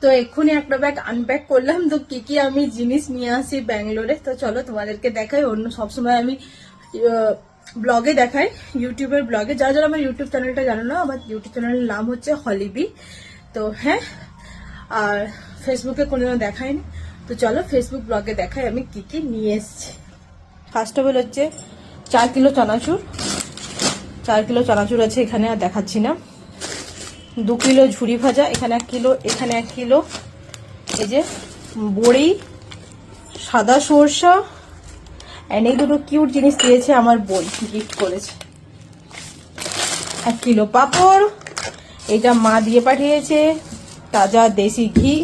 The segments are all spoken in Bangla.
তো এক্ষুনি একটা ব্যাগ আনপ্যাক করলাম। তো কি কি আমি জিনিস নিয়ে আসি ব্যাঙ্গালোরে, তো চলো তোমাদেরকে দেখাই। অন্য সবসময় আমি ব্লগে দেখাই, ইউটিউবের ব্লগে। যারা যারা আমার ইউটিউব চ্যানেলটা জানো না, আমার ইউটিউব চ্যানেলের নাম হচ্ছে হলিবি। তো হ্যাঁ, আর ফেসবুকে কোনোদিনও দেখাইনি। তো চলো ফেসবুক ব্লগে দেখাই আমি কি কি নিয়ে এসেছি। ফার্স্ট অফ অল হচ্ছে 4 কিলো চানাচুর। 4 কিলো চানাচুর আছে এখানে, আর দেখাচ্ছি না। 2 কিলো ঝুরি ভাজা, এখানে 1 কিলো, এখানে 1 কিলো। এই যে বড়ি, সাদা সরষা, এন্ড এই দুটো কিউট জিনিস দিয়েছে আমার বোন, গিফট করেছে। 1 কিলো পাঁপড়, এটা মা দিয়ে পাঠিয়েছে, তাজা দেশি ঘি,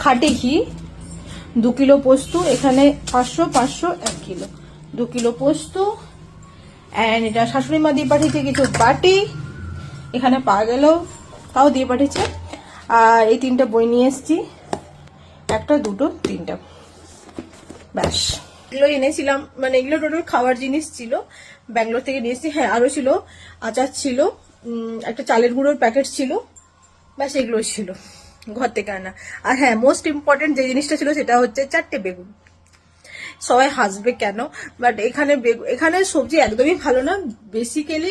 খাঁটি ঘি। 2 কিলো পোস্ত, এখানে 500 500 1 কিলো। 2 কিলো পোস্ত, এন্ড এটা শাশুড়ি মা দিয়ে পাঠিয়েছে কিছু বাটি, এখানে পাওয়া গেল, তাও দিয়ে পাঠিয়েছে। আর এই 3টা বই নিয়ে এসেছি, 1টা 2টো 3টা, ব্যাস। এগুলো এনেছিলাম, মানে এগুলো টোটাল খাওয়ার জিনিস ছিল, ব্যাঙ্গালোর থেকে নিয়ে এসেছি। হ্যাঁ, আরো ছিল, আচার ছিল, একটা চালের গুঁড়োর প্যাকেট ছিল, ব্যাস এগুলো ছিল ঘর থেকে আনা। আর হ্যাঁ, মোস্ট ইম্পর্টেন্ট যে জিনিসটা ছিল সেটা হচ্ছে 4টে বেগুন। সবাই হাসবে কেন, বাট এখানে সবজি একদমই ভালো না, বেসিক্যালি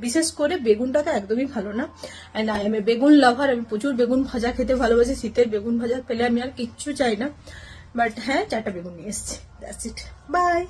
বিশেষ করে বেগুনটা তো একদমই ভালো না। অ্যান্ড আই এম এ বেগুন লাভার, আমি প্রচুর বেগুন ভাজা খেতে ভালোবাসি, শীতের বেগুন ভাজা পেলে আমি আর কিচ্ছু চাই না। বাট হ্যাঁ, 4টা বেগুন নিয়ে এসেছি, দ্যাটস ইট, বাই।